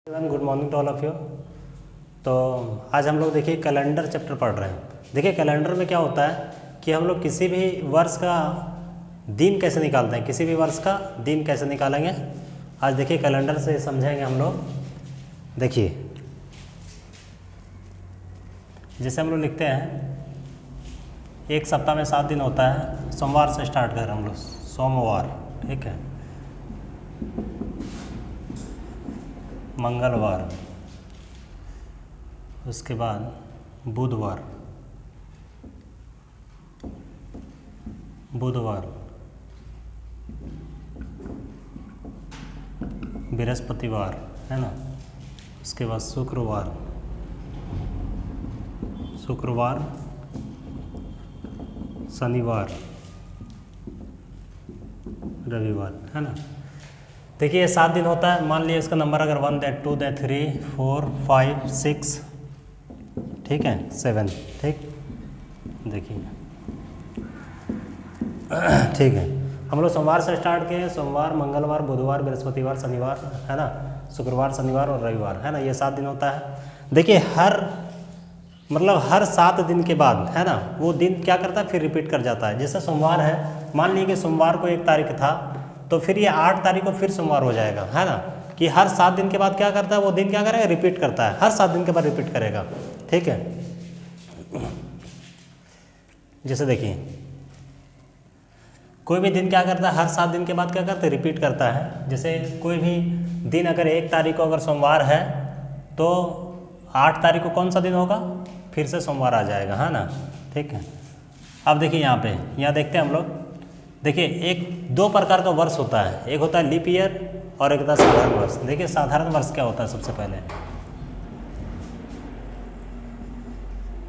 Good morning to all of you. तो आज हम लोग देखिए कैलेंडर चैप्टर पढ़ रहे हैं। देखिए कैलेंडर में क्या होता है कि हम लोग किसी भी वर्ष का दिन कैसे निकालते हैं, किसी भी वर्ष का दिन कैसे निकालेंगे आज देखिए कैलेंडर से समझेंगे हम लोग। देखिए जैसे हम लोग लिखते हैं एक सप्ताह में 7 दिन होता है, सोमवार से स्टार्ट कर हम लोग, सोमवार, ठीक है, मंगलवार, उसके बाद बुधवार, बृहस्पतिवार, है ना, उसके बाद शुक्रवार, शनिवार, रविवार, है ना। देखिए ये 7 दिन होता है। मान लिया इसका नंबर अगर 1 दैट 2 दैट 3 4 5 6, ठीक है, 7, ठीक। देखिए ठीक है, हम लोग सोमवार से स्टार्ट किए, सोमवार, मंगलवार, बुधवार, बृहस्पतिवार, शनिवार, है ना, शुक्रवार, शनिवार और रविवार, है ना, ये 7 दिन होता है। देखिए हर 7 दिन के बाद, है ना, वो दिन क्या करता है फिर रिपीट कर जाता है। जैसे सोमवार है, मान लीजिए कि सोमवार को 1 तारीख था तो फिर ये 8 तारीख को फिर सोमवार हो जाएगा, है ना, कि हर 7 दिन के बाद क्या करता है वो दिन क्या करेगा, रिपीट करता है, हर 7 दिन के बाद रिपीट करेगा, ठीक है। जैसे देखिए कोई भी दिन क्या करता है हर 7 दिन के बाद क्या करता है रिपीट करता है। जैसे कोई भी दिन अगर 1 तारीख को अगर सोमवार है तो 8 तारीख को कौन सा दिन होगा, फिर से सोमवार आ जाएगा, है ना, ठीक है। अब देखिए यहाँ देखते हैं हम लोग। देखिए 2 प्रकार का वर्ष होता है, एक होता है लीप ईयर और एक होता है साधारण वर्ष। देखिए साधारण वर्ष क्या होता है, सबसे पहले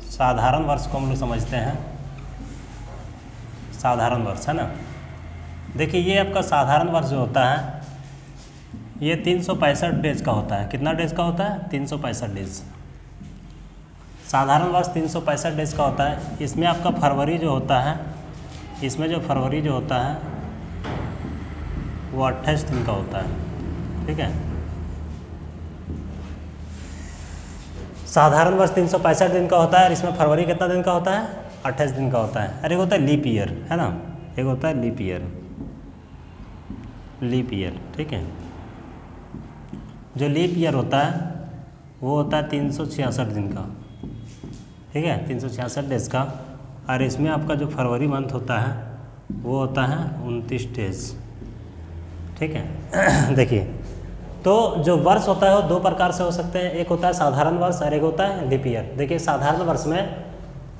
साधारण वर्ष को हम लोग समझते हैं। साधारण वर्ष, है ना, देखिए ये आपका साधारण वर्ष जो होता है ये 365 डेज का होता है। कितना डेज का होता है, 365 डेज। साधारण वर्ष 365 डेज का होता है। इसमें आपका फरवरी जो होता है, इसमें जो फरवरी जो होता है वो 28 दिन का होता है, ठीक है। साधारण वर्ष 365 दिन का होता है और इसमें फरवरी कितना दिन का होता है, 28 दिन का होता है। और एक होता है लीप ईयर, है ना, एक होता है लीप ईयर, ठीक है। जो लीप ईयर होता है वो होता है 366 दिन का, ठीक है, 366 डेज का। और इसमें आपका जो फरवरी मंथ होता है वो होता है 29 डेज, ठीक है। देखिए तो जो वर्ष होता है वो 2 प्रकार से हो सकते हैं, एक होता है साधारण वर्ष और एक होता है लीप ईयर। देखिए साधारण वर्ष में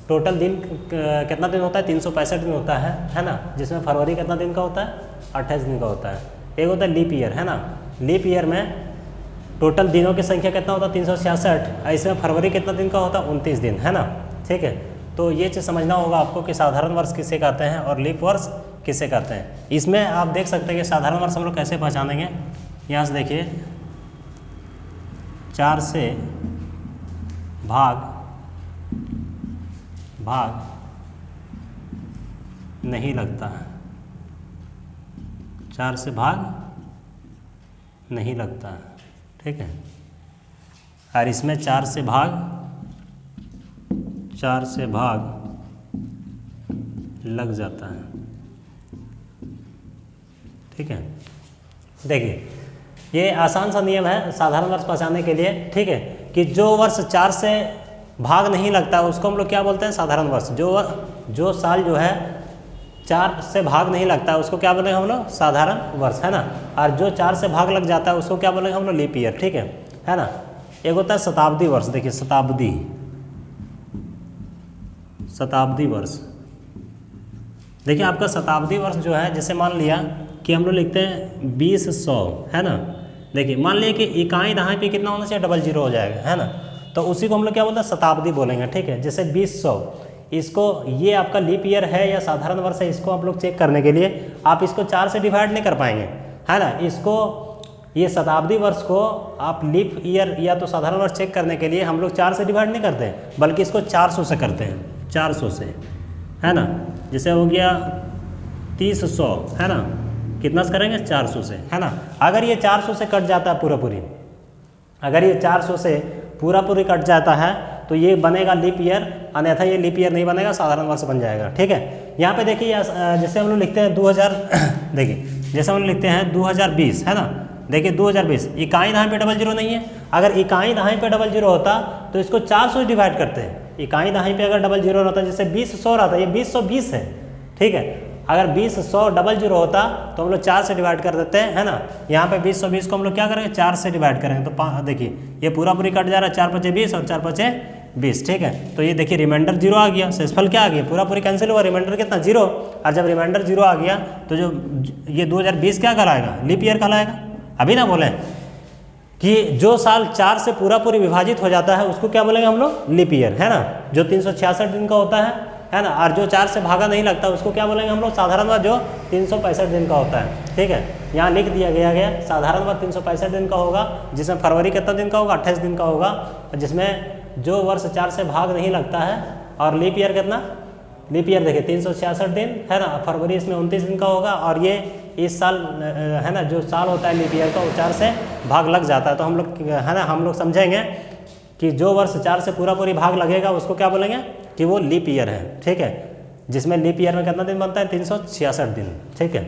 टोटल दिन कितना दिन होता है, 365 दिन होता है ना, जिसमें फरवरी कितना दिन का होता है, 28 दिन का होता है। एक होता है लीप ईयर, है ना, लीप ईयर में टोटल दिनों की संख्या कितना होता है, 366। इसमें फरवरी कितना दिन का होता है, 29 दिन, है ना, ठीक है। तो ये चीज़ समझना होगा आपको कि साधारण वर्ष किसे कहते हैं और लीप वर्ष किसे कहते हैं। इसमें आप देख सकते हैं कि साधारण वर्ष हम लोग कैसे पहचानेंगे। यहाँ से देखिए 4 से भाग नहीं लगता है, 4 से भाग नहीं लगता है, ठीक है। और इसमें 4 से भाग लग जाता है, ठीक है। देखिए ये आसान सा नियम है साधारण वर्ष पहचानने के लिए, ठीक है, कि जो वर्ष 4 से भाग नहीं लगता उसको हम लोग क्या बोलते हैं, साधारण वर्ष। जो साल जो है 4 से भाग नहीं लगता उसको क्या बोलेंगे हम लोग, साधारण वर्ष, है ना। और जो 4 से भाग लग जाता है उसको क्या बोलेंगे हम लोग, लीप ईयर, ठीक है ना। एक होता है शताब्दी वर्ष। देखिए शताब्दी वर्ष। देखिए आपका शताब्दी वर्ष जो है, जैसे मान लिया कि हम लोग लिखते हैं 2000, है ना। देखिए मान लिया कि इकाई दहाई पे कितना होना चाहिए, 00 हो जाएगा, है ना। तो उसी को हम लोग क्या बोलते हैं, शताब्दी बोलेंगे, ठीक है। जैसे 2000, इसको ये आपका लीप ईयर है या साधारण वर्ष है, इसको आप लोग चेक करने के लिए आप इसको 4 से डिवाइड नहीं कर पाएंगे, है ना। इसको ये शताब्दी वर्ष को आप लीप ईयर या तो साधारण वर्ष चेक करने के लिए हम लोग 4 से डिवाइड नहीं करते, बल्कि इसको 400 से करते हैं, 400 से, है ना। जैसे हो गया 3000, है ना, कितना से करेंगे, 400 से, है ना। अगर ये 400 से कट जाता है पूरा पूरी, अगर ये 400 से पूरा पूरी कट जाता है तो ये बनेगा लीप ईयर, अन्यथा ये लीप ईयर नहीं बनेगा, साधारण वर्ष बन जाएगा। ठीक है, यहाँ पे देखिए जैसे हम लोग लिखते हैं 2000 देखिए जैसे हम लोग लिखते हैं 2020 है ना, देखिए 2020 इकाई दहाई पे डबल जीरो नहीं है। अगर इकाई दहाई पे डबल जीरो होता तो इसको 400 डिवाइड करते हैं। इकाई दहाई पे अगर डबल जीरो रहता, जैसे 20 रहता, ये 20 है। ठीक है, अगर 20 डबल जीरो होता तो हम लोग 4 से डिवाइड कर देते हैं, है ना। यहाँ पे 20 को हम लोग क्या करेंगे, 4 से डिवाइड करेंगे तो देखिए ये पूरा पूरी कट जा रहा है, 4 × 5 = 20 और 4 × 5 = 20। ठीक है, तो ये देखिए रिमाइंडर 0 आ गया, शेषफल क्या आ गया, पूरा पूरी कैंसिल हुआ, रिमाइंडर कितना 0। और जब रिमाइंडर 0 आ गया तो जो ये 2020 क्या कहलाएगा, लीप ईयर कहलाएगा। अभी ना बोले कि जो साल 4 से पूरा पूरी विभाजित हो जाता है उसको क्या बोलेंगे हम लोग, लीप ईयर, है ना। जो 366 दिन का होता है ना, और जो 4 से भागा नहीं लगता उसको क्या बोलेंगे हम लोग, साधारण वर्ष, जो 365 दिन का होता है। ठीक है, यहाँ लिख दिया गया साधारण वर्ष 365 दिन का होगा, जिसमें फरवरी कितना दिन का होगा, 28 दिन का होगा, जिसमें जो वर्ष 4 से भाग नहीं लगता है। और लीप ईयर कितना, लीप ईयर देखिए 366 दिन है ना, फरवरी इसमें 29 दिन का होगा। और ये इस साल है ना, जो साल होता है लीप ईयर का वो 4 से भाग लग जाता है, तो हम लोग है ना, हम लोग समझेंगे कि जो वर्ष 4 से पूरा पूरी भाग लगेगा उसको क्या बोलेंगे कि वो लीप ईयर है। ठीक है, जिसमें लीप ईयर में कितना दिन बनता है, 366 दिन। ठीक है,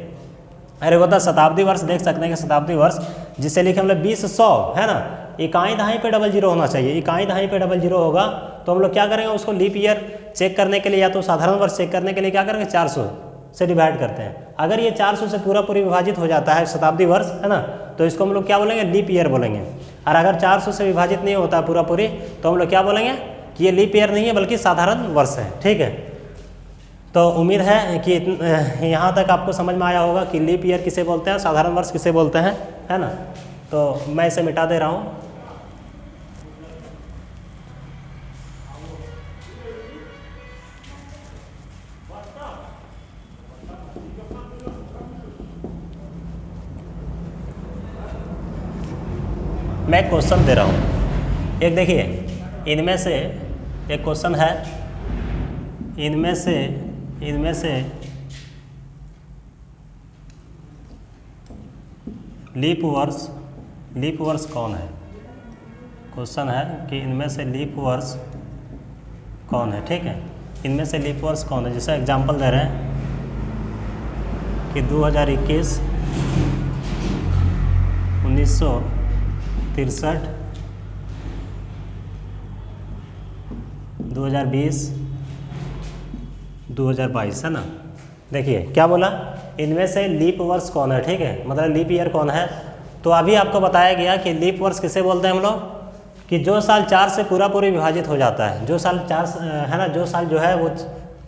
अरे वो था शताब्दी वर्ष, देख सकते हैं कि शताब्दी वर्ष जिसे लिखे हम लोग 20 है ना, इकाई दहाई पे डबल जीरो होना चाहिए। इकाई दहाई पे डबल जीरो होगा तो हम लोग क्या करेंगे, उसको लीप ईयर चेक करने के लिए या तो साधारण वर्ष चेक करने के लिए क्या करेंगे, 400 से डिवाइड करते हैं। अगर ये 400 से पूरा पूरी विभाजित हो जाता है शताब्दी वर्ष, है ना, तो इसको हम लोग क्या बोलेंगे, लीप ईयर बोलेंगे। और अगर 400 से विभाजित नहीं होता पूरा पूरी तो हम लोग क्या बोलेंगे कि ये लीप ईयर नहीं है बल्कि साधारण वर्ष है। ठीक है, तो उम्मीद है कि यहाँ तक आपको समझ में आया होगा कि लीप ईयर किसे बोलते हैं, साधारण वर्ष किसे बोलते हैं, है ना। तो मैं इसे मिटा दे रहा हूँ। मैं क्वेश्चन दे रहा हूँ एक, देखिए इनमें से एक क्वेश्चन है, इनमें से लीप वर्ष कौन है। क्वेश्चन है कि इनमें से लीप वर्ष कौन है। ठीक है, इनमें से लीप वर्ष कौन है। जैसे एग्जांपल दे रहे हैं कि 2021, 1963, 2020, 2022, है ना। देखिए क्या बोला, इनमें से लीप वर्ष कौन है। ठीक है, मतलब लीप ईयर कौन है। तो अभी आपको बताया गया कि लीप वर्ष किसे बोलते हैं हम लोग, कि जो साल 4 से पूरा पूरी विभाजित हो जाता है, जो साल 4 है ना, जो साल जो है वो,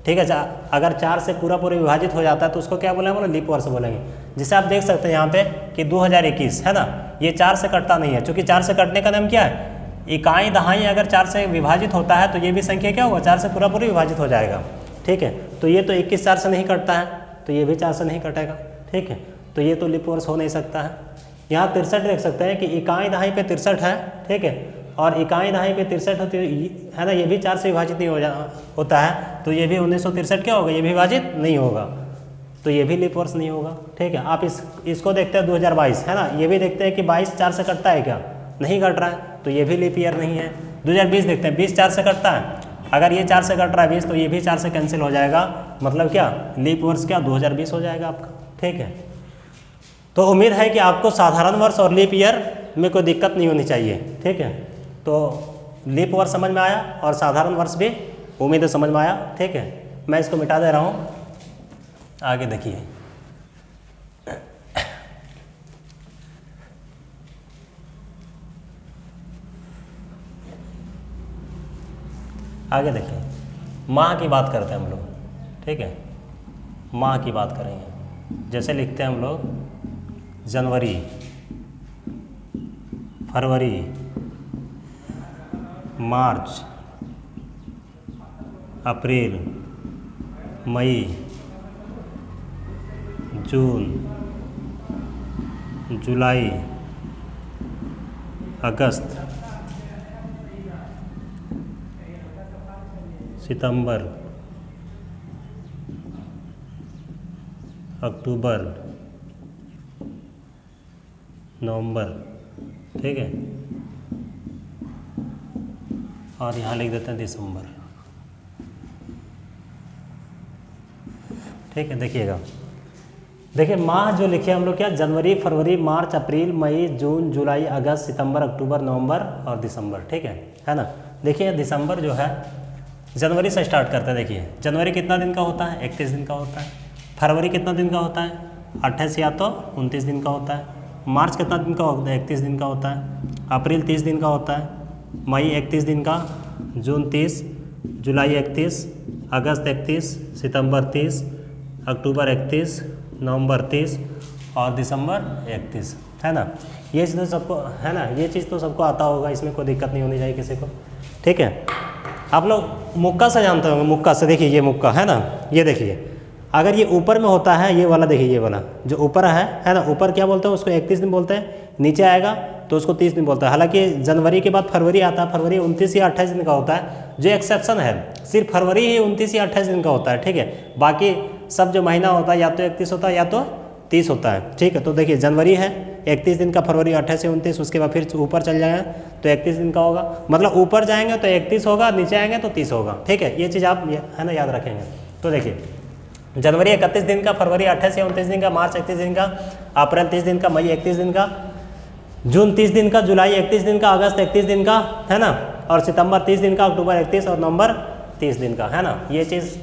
ठीक है, अगर 4 से पूरा पूरी विभाजित हो जाता है तो उसको क्या बोलेंगे, लीप वर्ष बोलेंगे। जिसे आप देख सकते हैं यहाँ पे कि 2021 है ना, ये 4 से कटता नहीं है, क्योंकि 4 से कटने का नाम क्या है, इकाई दहाई अगर 4 से विभाजित होता है तो ये भी संख्या क्या होगा, 4 से पूरा पूरी विभाजित हो जाएगा। ठीक है, तो ये तो 21 4 से नहीं कटता है, तो ये भी 4 से नहीं कटेगा। ठीक है, तो ये तो लीप वर्ष हो नहीं सकता है। यहाँ 63 देख सकते हैं कि इकाई दहाई पे 63 है। ठीक है, और इकाई दहाई पे 63 होती है ना, ये भी 4 से विभाजित नहीं होता है, तो ये भी 1963 क्या होगा, ये भी विभाजित नहीं होगा, तो ये भी लीप वर्ष नहीं होगा। ठीक है, आप इसको देखते हैं 2022 है ना, ये भी देखते हैं कि 22 4 से कटता है क्या, नहीं कट रहा है, तो ये भी लीप ईयर नहीं है। 2020 देखते हैं 20 4 से कटता है, अगर ये 4 से कट रहा है 20 तो ये भी 4 से कैंसिल हो जाएगा, मतलब क्या लीप वर्ष क्या 2020 हो जाएगा आपका। ठीक है, तो उम्मीद है कि आपको साधारण वर्ष और लीप ईयर में कोई दिक्कत नहीं होनी चाहिए। ठीक है, तो लीप वर्ष समझ में आया और साधारण वर्ष भी उम्मीद है समझ में आया। ठीक है, मैं इसको मिटा दे रहा हूँ, आगे देखिए। आगे देखिए, माह की बात करते हैं हम लोग। ठीक है, माह की बात करेंगे। जैसे लिखते हैं हम लोग जनवरी, फरवरी, मार्च, अप्रैल, मई, जून, जुलाई, अगस्त, सितंबर, अक्टूबर, नवंबर। ठीक है, और यहाँ लिख देते हैं दिसंबर। ठीक है, देखिएगा, देखिए माह जो लिखे हम लोग क्या, जनवरी, फरवरी, मार्च, अप्रैल, मई, जून, जुलाई, अगस्त, सितंबर, अक्टूबर, नवंबर और दिसंबर। ठीक है ना। देखिए दिसंबर जो है जनवरी से स्टार्ट करते हैं। देखिए जनवरी कितना दिन का होता है, 31 दिन का होता है। फरवरी कितना दिन का होता है, 28 या तो 29 दिन का होता है। मार्च कितना दिन का होता है, 31 दिन का होता है। अप्रैल 30 दिन का होता है। मई 31 दिन का, जून 30, जुलाई 31, अगस्त 31, सितंबर 30, अक्टूबर 31, नवंबर 30 और दिसंबर 31, है ना। ये चीज़ तो सबको, है ना, ये चीज़ तो सबको आता होगा, इसमें कोई दिक्कत नहीं होनी चाहिए किसी को। ठीक है, आप लोग मुक्का से जानते होंगे, मुक्का से। देखिए ये मुक्का है ना, ये देखिए अगर ये ऊपर में होता है, ये वाला देखिए, ये वाला जो ऊपर है ना, ऊपर क्या बोलते हैं उसको, 31 दिन बोलते हैं। नीचे आएगा तो उसको 30 दिन बोलता है। हालांकि जनवरी के बाद फरवरी आता है, फरवरी 29 या 28 दिन का होता है। जो एक्सेप्शन है, सिर्फ फरवरी ही 29 या 28 दिन का होता है। ठीक है, बाकी सब जो महीना होता है या तो 31 होता है या तो 30 होता है। ठीक है, तो देखिए जनवरी है 31 दिन का, फरवरी 28 से 29, उसके बाद फिर ऊपर चल जाएगा तो 31 दिन का होगा। मतलब ऊपर जाएंगे तो 31 होगा, नीचे आएंगे तो 30 होगा। ठीक है, ये चीज़ आप है ना याद रखेंगे। तो देखिए जनवरी 31 दिन का, फरवरी 28 या 29 दिन का, मार्च 31 दिन का, अप्रैल 30 दिन का, मई 31 दिन का, जून 30 दिन का, जुलाई 31 दिन का, अगस्त 31 दिन का, है ना, और सितंबर 30 दिन का, अक्टूबर 31 और नवंबर 30 दिन का, है ना। ये चीज़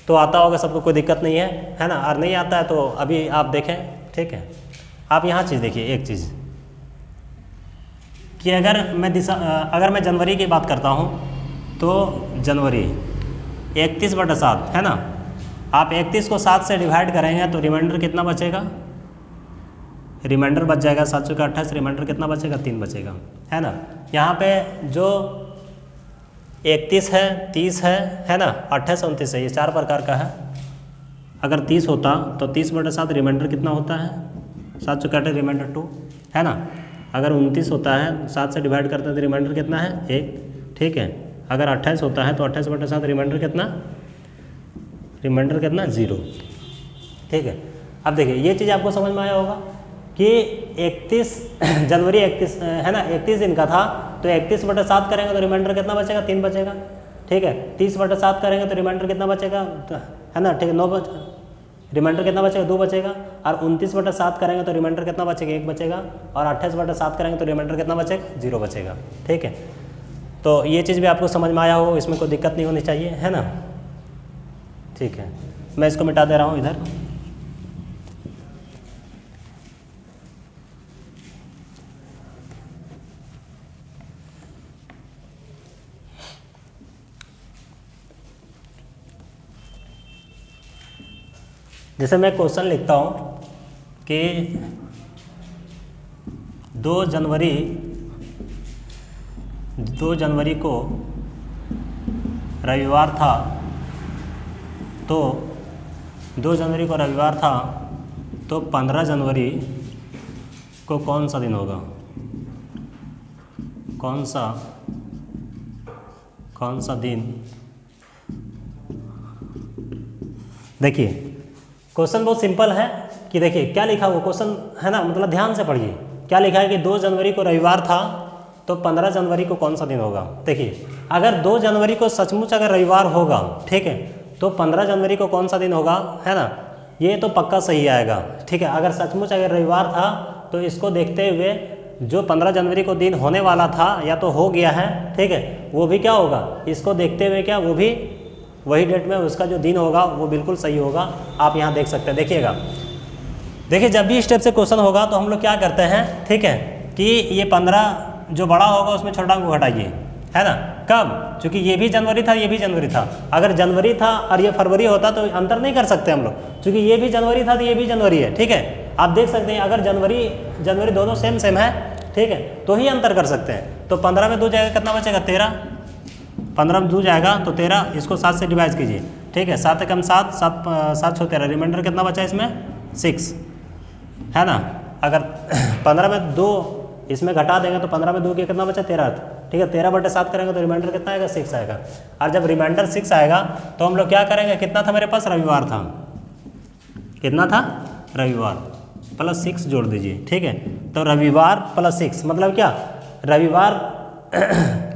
तो आता होगा सबको, कोई दिक्कत नहीं है ना। और नहीं आता है तो अभी आप देखें। ठीक है, आप यहाँ चीज़ देखिए, एक चीज़ कि अगर मैं जनवरी की बात करता हूँ तो जनवरी 31/7, है ना। आप 31 को 7 से डिवाइड करेंगे तो रिमाइंडर कितना बचेगा, रिमाइंडर बच जाएगा 7 चौके 28, रिमाइंडर कितना बचेगा, 3 बचेगा, है ना। यहाँ पे जो 31 है, 30 है ना, 28, 29 है, ये 4 प्रकार का है। अगर 30 होता तो 30/7 रिमाइंडर कितना होता है, 7 चौके 28, रिमाइंडर 2, है ना। अगर 29 होता है, 7 से डिवाइड करते हैं तो रिमाइंडर कितना है, 1। ठीक है, अगर 28 होता है तो 28/7 रिमाइंडर कितना, 0। ठीक है, अब देखिए ये चीज़ आपको समझ में आया होगा कि 31 जनवरी 31 है ना, 31 दिन का था तो 31/7 करेंगे तो रिमाइंडर कितना बचेगा, 3 बचेगा। ठीक है, 30/7 करेंगे तो रिमाइंडर कितना बचेगा, है ना। ठीक है, 9 रिमाइंडर कितना बचेगा, 2 बचेगा। और 29/7 करेंगे तो रिमाइंडर कितना बचेगा, 1 बचेगा। और 28/7 करेंगे तो रिमाइंडर कितना बचेगा, 0 बचेगा। ठीक है, तो ये चीज़ भी आपको समझ में आया होगा, इसमें कोई दिक्कत नहीं होनी चाहिए, है ना। ठीक है, मैं इसको मिटा दे रहा हूँ इधर। जैसे मैं क्वेश्चन लिखता हूँ कि 2 जनवरी को रविवार था, तो 2 जनवरी को रविवार था तो 15 जनवरी को कौन सा दिन होगा, कौन सा दिन। देखिए क्वेश्चन बहुत सिंपल है कि देखिए क्या लिखा हुआ क्वेश्चन, है ना, मतलब ध्यान से पढ़िए। क्या लिखा है कि 2 जनवरी को रविवार था तो 15 जनवरी को कौन सा दिन होगा। देखिए अगर 2 जनवरी को सचमुच अगर रविवार होगा, ठीक है, तो 15 जनवरी को कौन सा दिन होगा, है ना, ये तो पक्का सही आएगा। ठीक है, अगर सचमुच अगर रविवार था तो इसको देखते हुए जो 15 जनवरी को दिन होने वाला था या तो हो गया है, ठीक है, वो भी क्या होगा, इसको देखते हुए क्या वो भी वही डेट में उसका जो दिन होगा वो बिल्कुल सही होगा। आप यहाँ देख सकते हैं, देखिएगा। देखिए जब भी इस टाइप से क्वेश्चन होगा तो हम लोग क्या करते हैं, ठीक है, कि ये 15 जो बड़ा होगा उसमें छोटा को घटाइए, है ना। कब, क्योंकि ये भी जनवरी था, ये भी जनवरी था। अगर जनवरी था और ये फरवरी होता तो अंतर नहीं कर सकते हम लोग, क्योंकि ये भी जनवरी था तो ये भी जनवरी है। ठीक है, आप देख सकते हैं अगर जनवरी दोनों सेम है, ठीक है, तो ही अंतर कर सकते हैं। तो 15 में 2 जाएगा, कितना बचेगा, 13। 15 में 2 जाएगा तो 13, इसको 7 से डिवाइड कीजिए। ठीक है, 7 कम 7, 7 6 13, रिमाइंडर कितना बचा इसमें, 6, है ना। अगर 15 में 2 इसमें घटा देंगे तो 15 में 2 के कितना बचा, 13। ठीक है, 13/7 करेंगे तो रिमाइंडर कितना आएगा, 6 आएगा। और जब रिमाइंडर 6 आएगा तो हम लोग क्या करेंगे, कितना था मेरे पास, रविवार था, कितना था, रविवार प्लस 6 जोड़ दीजिए। ठीक है, तो रविवार प्लस 6 मतलब क्या, रविवार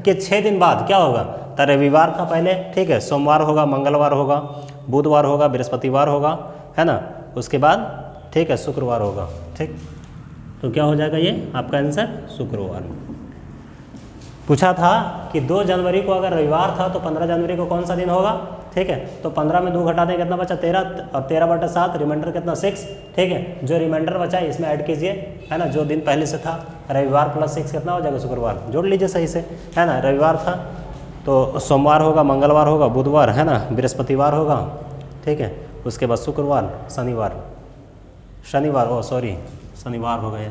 कि 6 दिन बाद क्या होगा, तो रविवार था पहले, ठीक है, सोमवार होगा, मंगलवार होगा, बुधवार होगा, बृहस्पतिवार होगा, है ना, उसके बाद ठीक है शुक्रवार होगा। ठीक, तो क्या हो जाएगा ये आपका आंसर शुक्रवार। पूछा था कि 2 जनवरी को अगर रविवार था तो 15 जनवरी को कौन सा दिन होगा, ठीक है, तो 15 में 2 घटा दें कितना बचा 13, और 13/7 रिमाइंडर कितना 6, ठीक है, जो रिमाइंडर बचा है इसमें ऐड कीजिए, है ना, जो दिन पहले से था, रविवार प्लस 6 कितना हो जाएगा शुक्रवार, जोड़ लीजिए सही से, है ना, रविवार था तो सोमवार होगा, मंगलवार होगा, बुधवार, है ना, बृहस्पतिवार होगा, ठीक है, उसके बाद शुक्रवार, शनिवार शनिवार हो गया,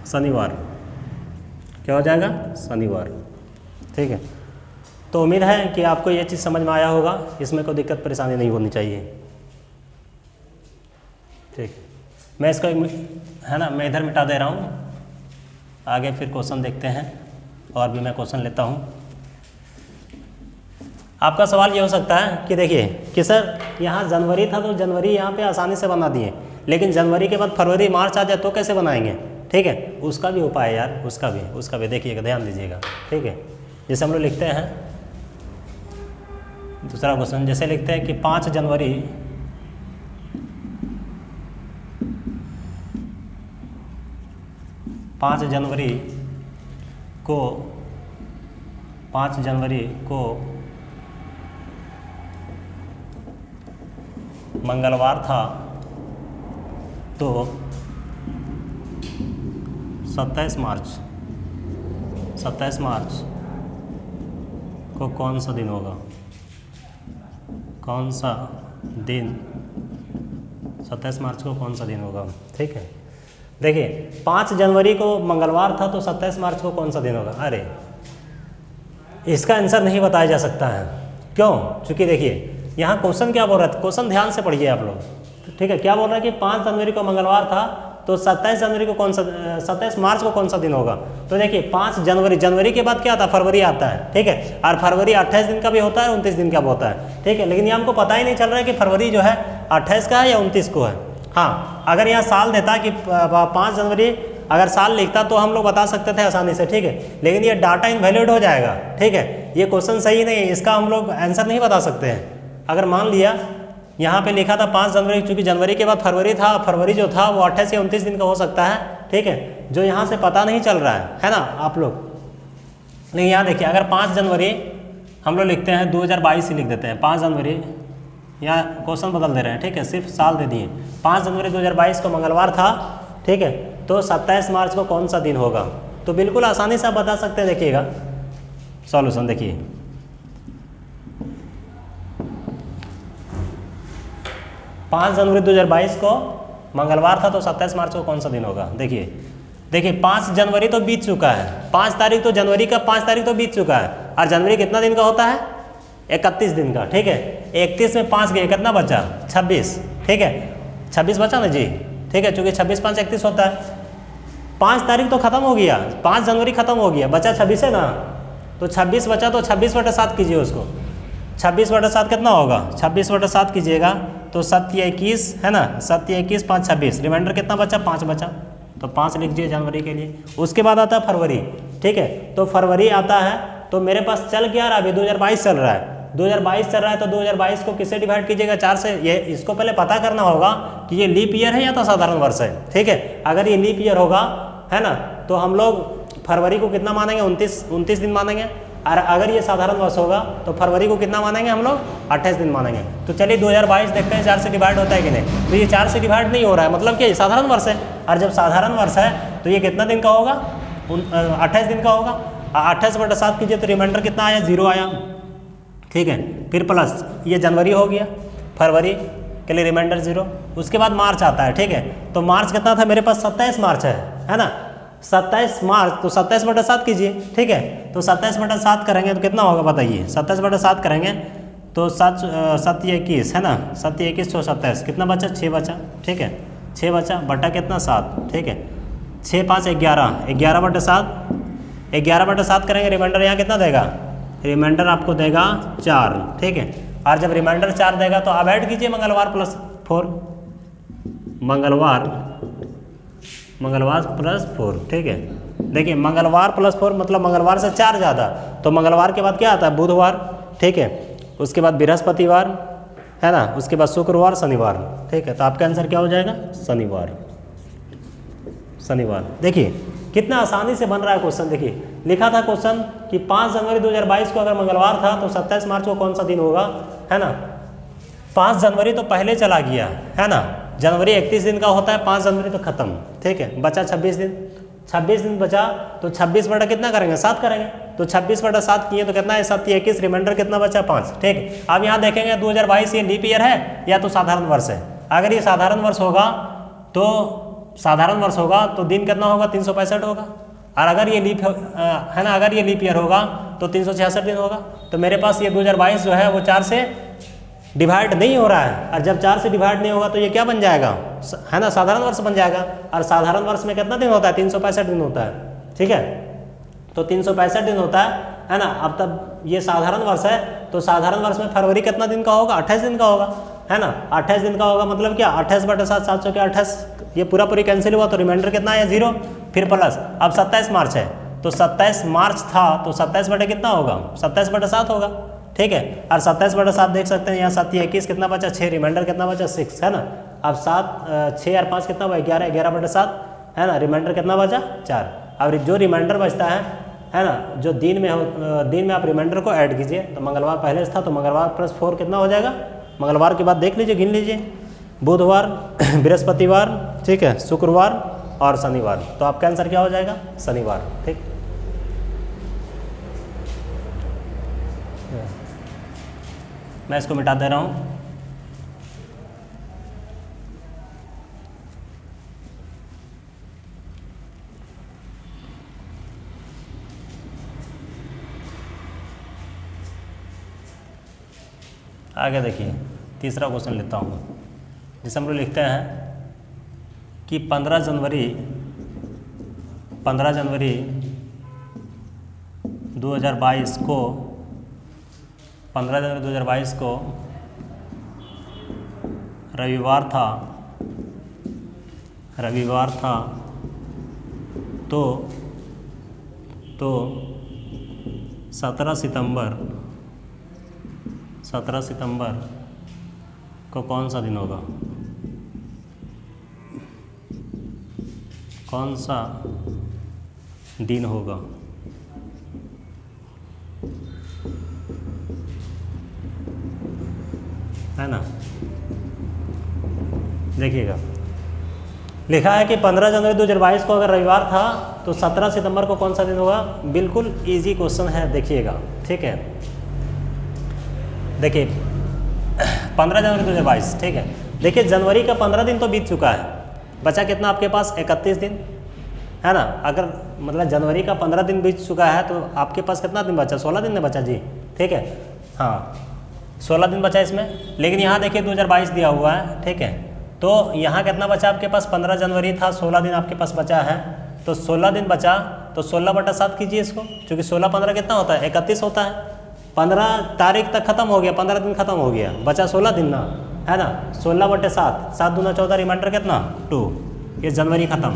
शनिवार क्या हो जाएगा शनिवार। ठीक है, तो उम्मीद है कि आपको ये चीज़ समझ में आया होगा, इसमें कोई दिक्कत परेशानी नहीं होनी चाहिए। ठीक, मैं इसको है ना मैं इधर मिटा दे रहा हूँ, आगे फिर क्वेश्चन देखते हैं, और भी मैं क्वेश्चन लेता हूँ। आपका सवाल ये हो सकता है कि देखिए कि सर यहाँ जनवरी था तो जनवरी यहाँ पे आसानी से बना दिए, लेकिन जनवरी के बाद फरवरी मार्च आ जाए तो कैसे बनाएंगे। ठीक है, उसका भी उपाय है यार, उसका भी देखिएगा, ध्यान दीजिएगा। ठीक है, जैसे हम लोग लिखते हैं दूसरा क्वेश्चन, जैसे लिखते हैं कि 5 जनवरी को मंगलवार था तो 27 मार्च को कौन सा दिन होगा, 27 मार्च को कौन सा दिन होगा। ठीक है, देखिए 5 जनवरी को मंगलवार था तो 27 मार्च को कौन सा दिन होगा। अरे इसका आंसर नहीं बताया जा सकता है, क्यों? क्योंकि देखिए यहाँ क्वेश्चन क्या बोल रहा है, क्वेश्चन ध्यान से पढ़िए आप लोग। ठीक है, क्या बोल रहा है कि 5 जनवरी को मंगलवार था तो 27 मार्च को कौन सा दिन होगा। तो देखिए 5 जनवरी के बाद क्या आता है, फरवरी आता है। ठीक है, और फरवरी 28 दिन का भी होता है, 29 दिन का भी होता है। ठीक है, लेकिन ये हमको पता ही नहीं चल रहा है कि फरवरी जो है 28 का है या 29 को है। हाँ, अगर यहाँ साल देता कि 5 जनवरी अगर साल लिखता तो हम लोग बता सकते थे आसानी से। ठीक है, लेकिन ये डाटा इनवैलिड हो जाएगा। ठीक है, ये क्वेश्चन सही नहीं है, इसका हम लोग आंसर नहीं बता सकते हैं। अगर मान लिया यहाँ पे लिखा था 5 जनवरी, चूँकि जनवरी के बाद फरवरी था, फरवरी जो था वो 28 या 29 दिन का हो सकता है। ठीक है, जो यहाँ से पता नहीं चल रहा है ना आप लोग। लेकिन यहाँ देखिए, अगर 5 जनवरी हम लोग लिखते हैं 2022 ही लिख देते हैं, 5 जनवरी, यहाँ क्वेश्चन बदल दे रहे हैं। ठीक है, सिर्फ साल दे दिए, 5 जनवरी 2022 को मंगलवार था। ठीक है, तो 27 मार्च को कौन सा दिन होगा, तो बिल्कुल आसानी से आप बता सकते हैं। देखिएगा सॉल्यूशन, देखिए 5 जनवरी 2022 को मंगलवार था तो 27 मार्च को कौन सा दिन होगा। देखिए 5 जनवरी तो बीत चुका है, 5 तारीख तो जनवरी का 5 तारीख तो बीत चुका है, और जनवरी कितना दिन का होता है, 31 दिन का। ठीक है, 31 में 5 गए, कितना बचा, 26। ठीक है, 26 बचा ना जी। ठीक है, चूँकि 26 5 31 होता है। 5 तारीख तो खत्म हो गया, 5 जनवरी खत्म हो गया, बचा 26 है ना, तो 26 बचा, तो 26/7 कीजिए उसको। 26/7 कितना होगा, 26/7 कीजिएगा तो 7 या 21 है ना, 7 या 21 5 26, रिमाइंडर कितना बचा, 5 बचा, तो 5 लिख दीजिए जनवरी के लिए। उसके बाद आता है फरवरी। ठीक है, तो फरवरी आता है तो मेरे पास चल क्या रहा है, अभी 2022 चल रहा है, 2022 चल रहा है, तो 2022 को किससे डिवाइड कीजिएगा, 4 से। ये इसको पहले पता करना होगा कि ये लीप ईयर है या तो साधारण वर्ष है। ठीक है, अगर ये लीप ईयर होगा, है ना, तो हम लोग फरवरी को कितना मानेंगे, 29 दिन मानेंगे, और अगर ये साधारण वर्ष होगा तो फरवरी को कितना मानेंगे हम लोग, 28 दिन मानेंगे। तो चलिए 2022 देखते हैं 4 से डिवाइड होता है कि नहीं। तो ये 4 से डिवाइड नहीं हो रहा है, मतलब कि साधारण वर्ष है, और जब साधारण वर्ष है तो ये कितना दिन का होगा, 28 दिन का होगा। 28/7 कीजिए तो रिमाइंडर कितना आया, 0 आया। ठीक है, फिर प्लस ये जनवरी हो गया, फरवरी के लिए रिमाइंडर 0। उसके बाद मार्च आता है। ठीक है, तो मार्च कितना था मेरे पास, 27 मार्च है ना, 27 मार्च, तो 27/7 कीजिए। ठीक है, तो 27/7 करेंगे तो कितना होगा बताइए, 27/7 करेंगे तो 7 या 21 है ना, 7 या 21 27, कितना बचा, 6 बचा। ठीक है, 6 बचा, बटा कितना 7। ठीक है, 6 5 11, 11/7, 11/7 करेंगे, रिमाइंडर यहाँ कितना देगा, रिमाइंडर आपको देगा 4। ठीक है, और जब रिमाइंडर 4 देगा तो अब ऐड कीजिए मंगलवार प्लस 4, मंगलवार +4। ठीक है, देखिए मंगलवार प्लस 4 मतलब मंगलवार से 4 ज़्यादा, तो मंगलवार के बाद क्या आता है? बुधवार, ठीक है, उसके बाद बृहस्पतिवार, है ना, उसके बाद शुक्रवार, शनिवार, ठीक है। तो आपका आंसर क्या हो जाएगा? शनिवार। शनिवार। देखिए कितना आसानी से बन रहा है क्वेश्चन। देखिए लिखा था क्वेश्चन कि 5 जनवरी 2022 को अगर मंगलवार था तो 27 मार्च को कौन सा दिन होगा, है ना। 5 जनवरी तो पहले चला गया, है ना, जनवरी 31 दिन का होता है, 5 जनवरी तो खत्म, ठीक है, बचा 26 दिन। 26 दिन बचा तो 26 बटा कितना करेंगे? 7 करेंगे, तो 26 बटा 7 किए तो कितना है? 7 21, रिमाइंडर कितना बचा? 5, ठीक। अब यहाँ देखेंगे 2022 ये लीप ईयर है या तो साधारण वर्ष है। अगर ये साधारण वर्ष होगा तो दिन कितना होगा? 365 होगा, और अगर ये लीप है ना, अगर ये लीप ईयर होगा तो 366 दिन होगा। तो मेरे पास ये 2022 जो है वो 4 से डिवाइड नहीं हो रहा है, और जब 4 से डिवाइड नहीं होगा तो ये क्या बन जाएगा? है ना, साधारण वर्ष बन जाएगा। और साधारण वर्ष में कितना दिन होता है? 365 दिन होता है, ठीक है। तो 365 दिन होता है ना। अब तब ये साधारण वर्ष है तो साधारण वर्ष में फरवरी कितना दिन का होगा? 28 दिन का होगा, है ना। 28 दिन का होगा मतलब क्या? 28 बटा 7, 700 के 28, ये पूरी कैंसिल हुआ तो रिमाइंडर कितना है? 0, फिर प्लस। अब 27 मार्च है तो 27 मार्च था तो 27 बटे कितना होगा? 27 बटा 7 होगा, ठीक है। और 27 बटा 7 देख सकते हैं यहाँ 7 21 कितना बचा? 6, रिमाइंडर कितना बचा? 6, है ना। अब 7 6 और 5 कितना बचा? 11, 11 बटा 7, है ना, रिमाइंडर कितना बचा? 4। अब जो रिमाइंडर बचता है ना, जो दिन में आप रिमाइंडर को ऐड कीजिए। तो मंगलवार पहले से था तो मंगलवार प्लस 4 कितना हो जाएगा? मंगलवार के बाद देख लीजिए, गिन लीजिए, बुधवार, बृहस्पतिवार, ठीक है, शुक्रवार और शनिवार। तो आपका आंसर क्या हो जाएगा? शनिवार, ठीक। मैं इसको मिटा दे रहा हूँ। आगे देखिए तीसरा क्वेश्चन लेता हूँ, जिसे हम लोग लिखते हैं कि 15 जनवरी 2022 को 15 जनवरी 2022 को रविवार था तो 17 सितंबर को कौन सा दिन होगा? कौन सा दिन होगा? है ना, देखिएगा लिखा है कि 15 जनवरी 2022 को अगर रविवार था तो 17 सितंबर को कौन सा दिन होगा? बिल्कुल इजी क्वेश्चन है, देखिएगा, ठीक है। देखिए 15 जनवरी 2022, ठीक है। देखिए जनवरी का 15 दिन तो बीत चुका है, बचा कितना आपके पास? 31 दिन, है ना। अगर मतलब जनवरी का 15 दिन बीत चुका है तो आपके पास कितना दिन बचा? 16 दिन बचा जी, ठीक है, हाँ 16 दिन बचा इसमें। लेकिन यहाँ देखिए 2022 दिया हुआ है, ठीक है। तो यहाँ कितना बचा आपके पास? 15 जनवरी था, 16 दिन आपके पास बचा है, तो 16 दिन बचा तो 16 बटा 7 कीजिए इसको, क्योंकि 16 15 कितना होता है? 31 होता है। 15 तारीख तक खत्म हो गया, 15 दिन खत्म हो गया, बचा 16 दिन ना, है ना। 16 बटे 7, 7 दूना 14, रिमाइंडर कितना? 2, ये जनवरी खत्म।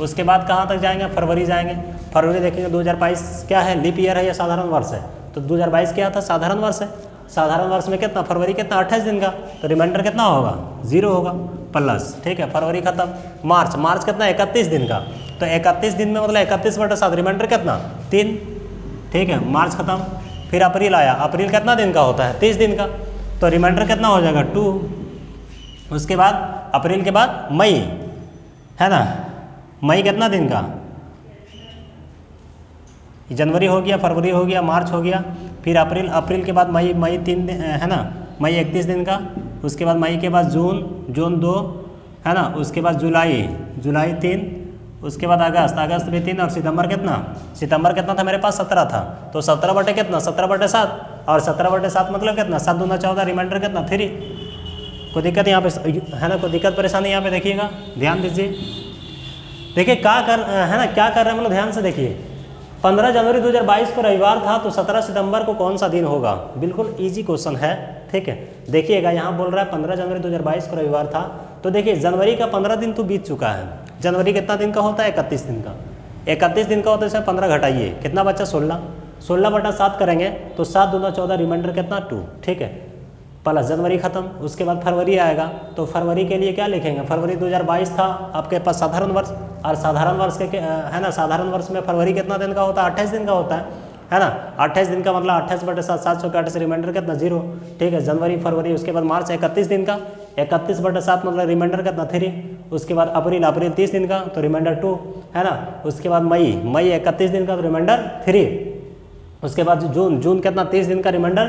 उसके बाद कहाँ तक जाएंगे? फरवरी जाएंगे। फरवरी देखेंगे 2022 क्या है? लीप ईयर है या साधारण वर्ष है? तो 2022 क्या था? साधारण वर्ष है। साधारण वर्ष में कितना? फरवरी कितना? 28 दिन का, तो रिमाइंडर कितना होगा? 0 होगा, प्लस, ठीक है, फरवरी खत्म। मार्च कितना? 31 दिन का, तो 31 दिन में मतलब 31 बटा 7, रिमाइंडर कितना? 3, ठीक है, मार्च खत्म। फिर अप्रैल आया, अप्रैल कितना दिन का होता है? 30 दिन का, तो रिमाइंडर कितना हो जाएगा? 2। उसके बाद अप्रैल के बाद मई, है ना, मई कितना दिन का? जनवरी हो गया, फरवरी हो गया, मार्च हो गया, फिर अप्रैल के बाद मई 3 दिन, है ना, मई 31 दिन का। उसके बाद मई के बाद जून 2, है ना, उसके बाद जुलाई 3, उसके बाद अगस्त भी 3, और सितंबर कितना था मेरे पास? 17 था, तो 17 बटे कितना? 17 बटे 7, और 17 बटे 7 मतलब कितना? 7 दूना 14, रिमाइंडर कितना? 3। कोई दिक्कत यहाँ पे है ना? कोई दिक्कत परेशानी यहाँ पे देखिएगा, ध्यान दीजिए। देखिए क्या कर रहे हैं मतलब ध्यान से देखिए। 15 जनवरी 2022 को रविवार था तो 17 सितंबर को कौन सा दिन होगा? बिल्कुल इजी क्वेश्चन है, ठीक है। देखिएगा यहाँ बोल रहा है 15 जनवरी 2022 को रविवार था, तो देखिए जनवरी का 15 दिन तो बीत चुका है। जनवरी कितना दिन का होता है? 31 दिन का। 31 दिन का होता है, इसमें 15 घटाइए, कितना बचा 16, 16/7 करेंगे तो 7 दूना 14, रिमाइंडर कितना 2, ठीक है। प्लस जनवरी खत्म, उसके बाद फरवरी आएगा, तो फरवरी के लिए क्या लिखेंगे, फरवरी 2022 था आपके पास साधारण वर्ष, और साधारण वर्ष के है ना, साधारण वर्ष में फरवरी कितना दिन का होता है, 28 दिन का होता है ना। 28 दिन का मतलब 28/7, 728, रिमाइंडर कितना 0, ठीक है। जनवरी फरवरी, उसके बाद मार्च 31 दिन का, 31/7 मतलब रिमाइंडर कितना 3, उसके बाद अप्रैल 30 दिन का तो रिमाइंडर 2, है ना। उसके बाद मई 31 दिन का तो रिमाइंडर 3, उसके बाद जून कितना 30 दिन का, रिमाइंडर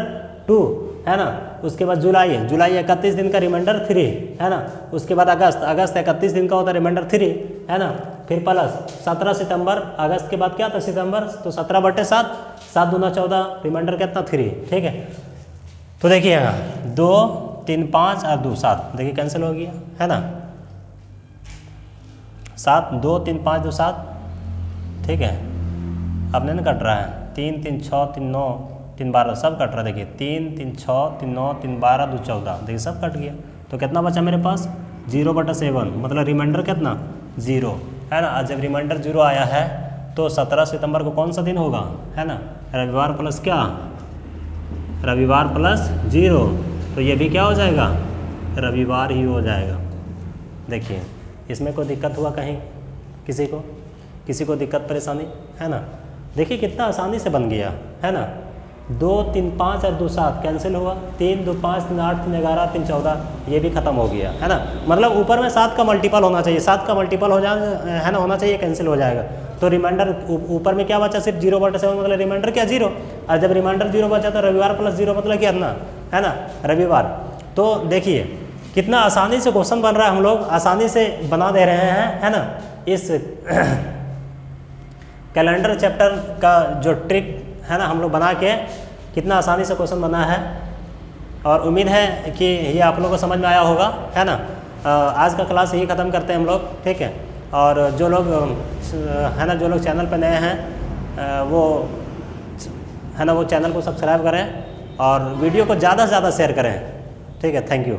2, है ना। उसके बाद जुलाई 31 दिन का, रिमाइंडर 3, है ना। उसके बाद अगस्त 31 दिन का होता है, रिमाइंडर 3, है ना। फिर प्लस 17 सितंबर, अगस्त के बाद क्या था सितंबर, तो 17/7, 7 दूना 14, रिमाइंडर कितना 3, ठीक है। तो देखिएगा 2 3 5 और 2 7, देखिए कैंसिल हो गया, है ना। 7 2 3 5 2 7, ठीक है। अब नहीं कट रहा है, 3 3 6 3 9 3 12 सब कट रहा है, देखिए 3 3 6 3 9 3 12 2 14, देखिए सब कट गया। तो कितना बचा मेरे पास 0/7, मतलब रिमाइंडर कितना 0, है ना। और जब रिमाइंडर 0 आया है तो 17 सितंबर को कौन सा दिन होगा, है ना, रविवार प्लस क्या, रविवार प्लस 0, तो ये भी क्या हो जाएगा, रविवार ही हो जाएगा। देखिए इसमें कोई दिक्कत हुआ कहीं, किसी को दिक्कत परेशानी, है ना। देखिए कितना आसानी से बन गया, है ना। 2 3 5 और 2 7 कैंसिल हुआ, 3 2 5 3 8 3 11 3 14, ये भी खत्म हो गया, है ना। मतलब ऊपर में 7 का मल्टीपल होना चाहिए, 7 का मल्टीपल हो जाए, है ना, होना चाहिए, कैंसिल हो जाएगा। तो रिमाइंडर ऊपर में क्या बचा, सिर्फ 0/7, मतलब रिमाइंडर क्या 0, और जब रिमाइंडर 0 बचा तो रविवार प्लस 0 मतलब क्या ना, है ना, रविवार। तो देखिए कितना आसानी से क्वेश्चन बन रहा है, हम लोग आसानी से बना दे रहे हैं, है ना। इस कैलेंडर चैप्टर का जो ट्रिक है ना, हम लोग बना के कितना आसानी से क्वेश्चन बना है, और उम्मीद है कि ये आप लोगों को समझ में आया होगा, है ना। आज का क्लास यही ख़त्म करते हैं हम लोग, ठीक है। और जो लोग है ना, जो लोग चैनल पर नए हैं वो है ना, वो चैनल को सब्सक्राइब करें और वीडियो को ज़्यादा से ज़्यादा शेयर करें, ठीक है। Thank you.